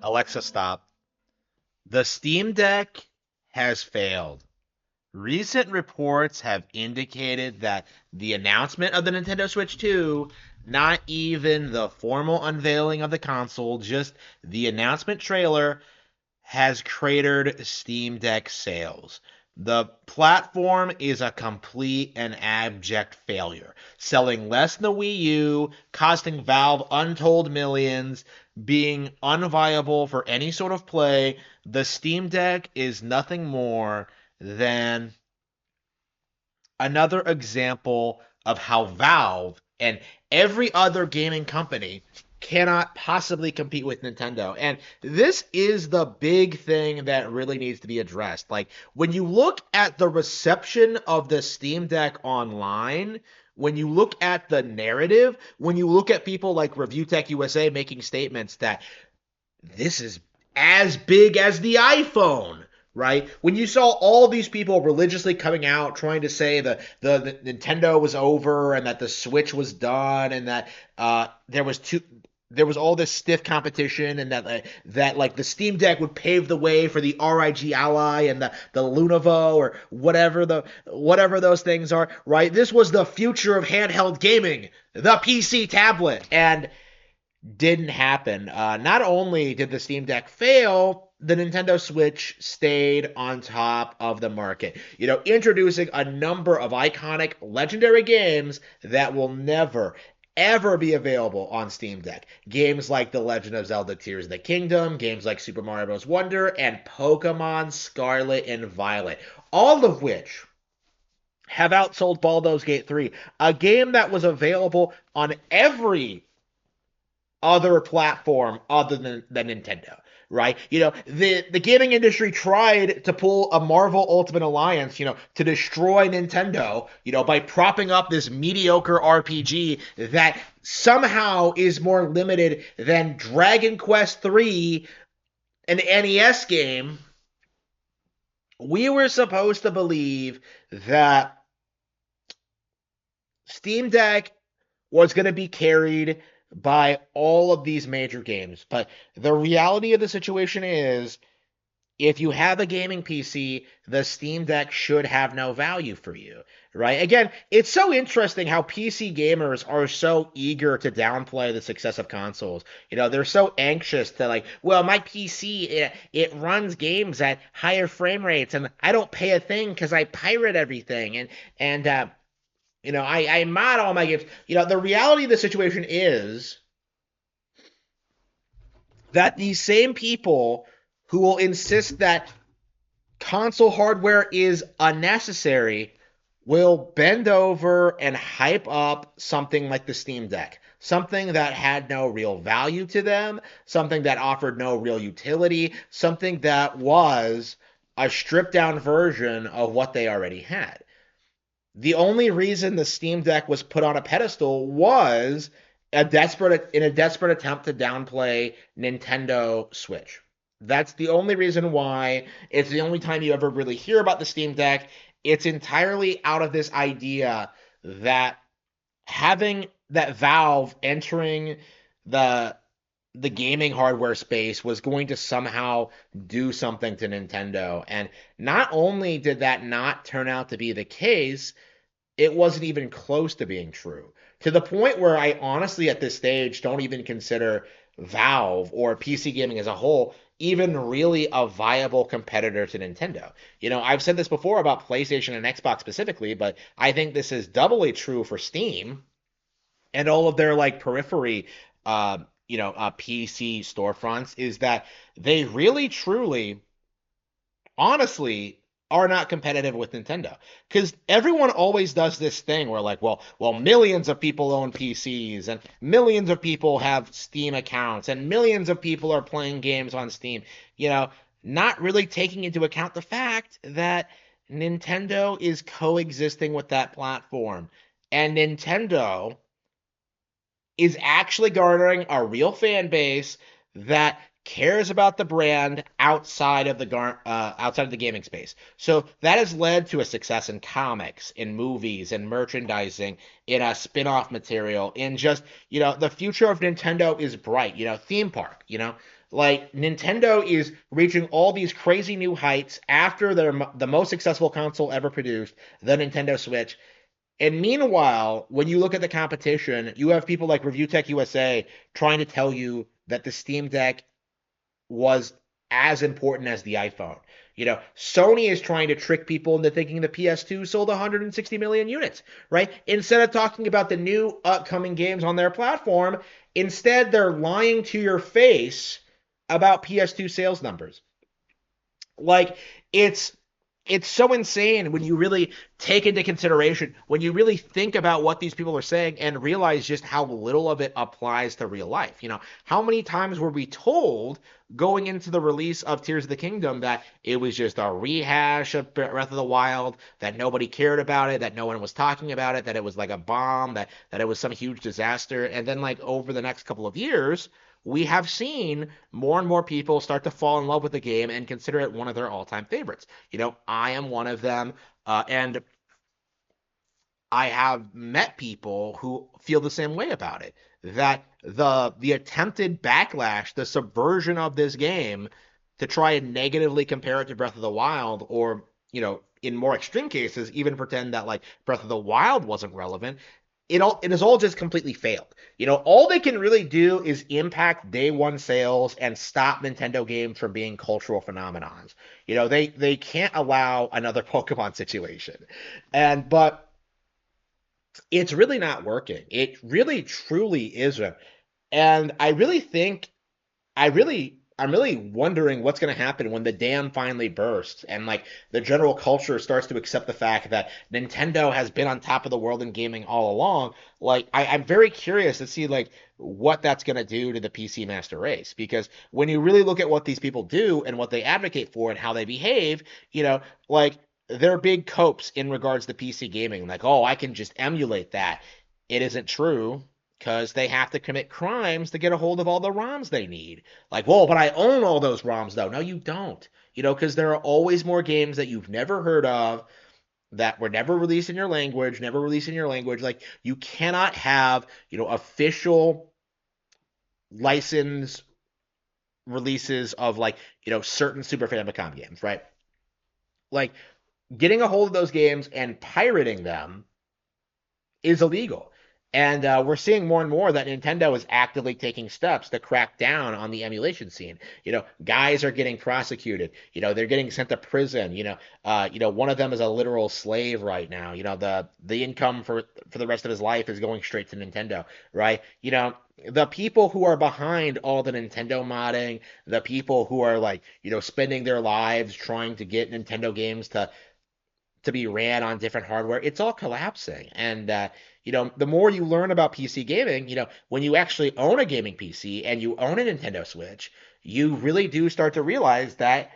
Alexa, stop. The Steam Deck has failed. Recent reports have indicated that the announcement of the Nintendo Switch 2, not even the formal unveiling of the console, just the announcement trailer, has cratered Steam Deck sales. The platform is a complete and abject failure, selling less than the Wii U, costing Valve untold millions, being unviable for any sort of play. The Steam Deck is nothing more than another example of how Valve and every other gaming company cannot possibly compete with Nintendo. And this is the big thing that really needs to be addressed. Like, when you look at the reception of the Steam Deck online, when you look at the narrative, when you look at people like Review Tech USA making statements that this is as big as the iPhone, right? When you saw all these people religiously coming out trying to say the Nintendo was over and that the Switch was done and that there was all this stiff competition and that like the Steam Deck would pave the way for the RIG Ally and the Lenovo or whatever those things are, right? This was the future of handheld gaming, the PC tablet, and didn't happen. Not only did the Steam Deck fail, the Nintendo Switch stayed on top of the market. Introducing a number of iconic, legendary games that will never, ever be available on Steam Deck. Games like The Legend of Zelda Tears of the Kingdom, games like Super Mario Bros. Wonder, and Pokemon Scarlet and Violet. All of which have outsold Baldur's Gate 3, a game that was available on every other platform other than Nintendo, right? The gaming industry tried to pull a Marvel Ultimate Alliance, to destroy Nintendo, by propping up this mediocre RPG that somehow is more limited than Dragon Quest 3, an NES game. We were supposed to believe that Steam Deck was going to be carried by all of these major games. But the reality of the situation is, if you have a gaming PC, the Steam Deck should have no value for you, right? Again, it's so interesting how PC gamers are so eager to downplay the success of consoles. They're so anxious to like, well, my PC, it runs games at higher frame rates, and I don't pay a thing because I pirate everything, and I mod all my games. The reality of the situation is that these same people who will insist that console hardware is unnecessary will bend over and hype up something like the Steam Deck. Something that had no real value to them, something that offered no real utility, something that was a stripped down version of what they already had. The only reason the Steam Deck was put on a pedestal was in a desperate attempt to downplay Nintendo Switch. That's the only reason why. It's the only time you ever really hear about the Steam Deck. It's entirely out of this idea that having that Valve entering the the gaming hardware space was going to somehow do something to Nintendo. And not only did that not turn out to be the case, it wasn't even close to being true. To the point where I honestly, at this stage, don't even consider Valve or PC gaming as a whole even really a viable competitor to Nintendo. I've said this before about PlayStation and Xbox specifically, but I think this is doubly true for Steam and all of their like periphery, PC storefronts, is that they really, truly, honestly are not competitive with Nintendo. Because everyone always does this thing where like, well, millions of people own PCs and millions of people have Steam accounts and millions of people are playing games on Steam, not really taking into account the fact that Nintendo is coexisting with that platform. And Nintendo is actually garnering a real fan base that cares about the brand outside of the gaming space. So that has led to a success in comics, in movies, in merchandising, in a spin-off material, in just, the future of Nintendo is bright. Theme park, Like Nintendo is reaching all these crazy new heights after the most successful console ever produced, the Nintendo Switch. And meanwhile, when you look at the competition, you have people like Review Tech USA trying to tell you that the Steam Deck was as important as the iPhone. Sony is trying to trick people into thinking the PS2 sold 160 million units, right? Instead of talking about the new upcoming games on their platform, instead they're lying to your face about PS2 sales numbers. Like it's it's so insane when you really take into consideration, when you really think about what these people are saying and realize just how little of it applies to real life. How many times were we told going into the release of Tears of the Kingdom that it was just a rehash of Breath of the Wild, that nobody cared about it, that no one was talking about it, that it was like a bomb, that it was some huge disaster. And then like over the next couple of years, we have seen more and more people start to fall in love with the game and consider it one of their all-time favorites. I am one of them, and I have met people who feel the same way about it. That the attempted backlash, the subversion of this game to try and negatively compare it to Breath of the Wild, or in more extreme cases, even pretend that like Breath of the Wild wasn't relevant. It has all just completely failed. All they can really do is impact day one sales and stop Nintendo games from being cultural phenomenons. They can't allow another Pokemon situation. But it's really not working. It really truly isn't. And I'm really wondering what's going to happen when the dam finally bursts and like the general culture starts to accept the fact that Nintendo has been on top of the world in gaming all along. Like I'm very curious to see like what that's going to do to the PC Master Race, because when you really look at what these people do and what they advocate for and how they behave, like they're big copes in regards to PC gaming. Like, oh, I can just emulate that. It isn't true, because they have to commit crimes to get a hold of all the ROMs they need. Like, whoa, but I own all those ROMs though. No, you don't. Because there are always more games that you've never heard of that were never released in your language, never released in your language. Like, you cannot have, official license releases of like, certain Super Famicom games, right? Like, getting a hold of those games and pirating them is illegal. And we're seeing more and more that Nintendo is actively taking steps to crack down on the emulation scene. Guys are getting prosecuted. They're getting sent to prison. One of them is a literal slave right now. The income for the rest of his life is going straight to Nintendo, right? The people who are behind all the Nintendo modding, the people who are like, spending their lives trying to get Nintendo games to be ran on different hardware, it's all collapsing. And the more you learn about PC gaming, when you actually own a gaming PC and you own a Nintendo Switch, you really do start to realize that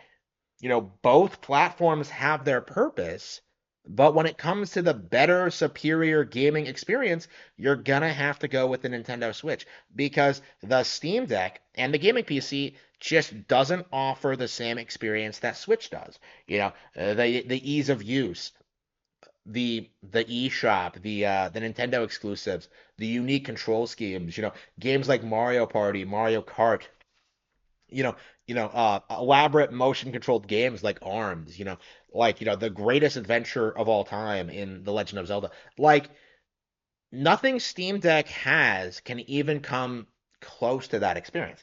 both platforms have their purpose. But when it comes to the better, superior gaming experience, you're gonna have to go with the Nintendo Switch, because the Steam Deck and the gaming PC just doesn't offer the same experience that Switch does. The ease of use, the eShop, the Nintendo exclusives, the unique control schemes, games like Mario Party, Mario Kart, you know, elaborate motion controlled games like ARMS, like, the greatest adventure of all time in The Legend of Zelda. Like, nothing Steam Deck has can even come close to that experience.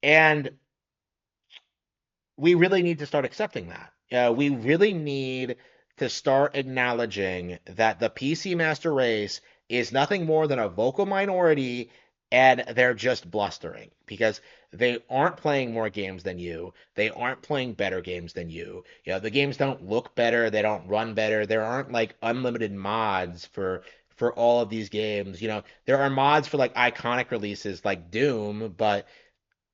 And we really need to start accepting that. We really need to start acknowledging that the PC Master Race is nothing more than a vocal minority, and they're just blustering because they aren't playing more games than you. They aren't playing better games than you. The games don't look better, they don't run better. There aren't like unlimited mods for all of these games. There are mods for like iconic releases like Doom, but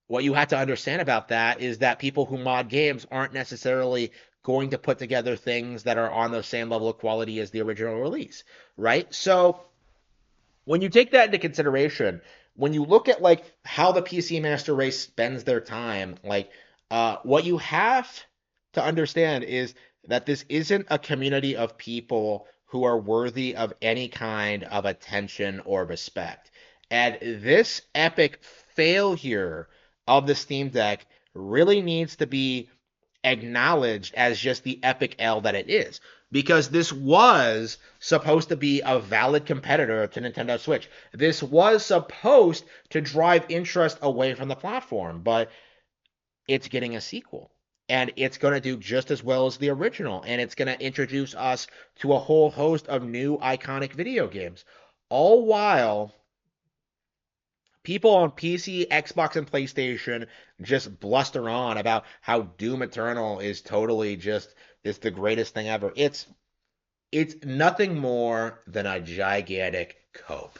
what you have to understand about that is that people who mod games aren't necessarily going to put together things that are on the same level of quality as the original release, right? So when you take that into consideration, when you look at like how the PC Master Race spends their time, like what you have to understand is that this isn't a community of people who are worthy of any kind of attention or respect. And this epic failure of the Steam Deck really needs to be acknowledged as just the epic L that it is. Because this was supposed to be a valid competitor to Nintendo Switch. This was supposed to drive interest away from the platform, but it's getting a sequel. And it's going to do just as well as the original. And it's going to introduce us to a whole host of new iconic video games. All while people on PC, Xbox, and PlayStation just bluster on about how Doom Eternal is totally just is the greatest thing ever. It's nothing more than a gigantic cope.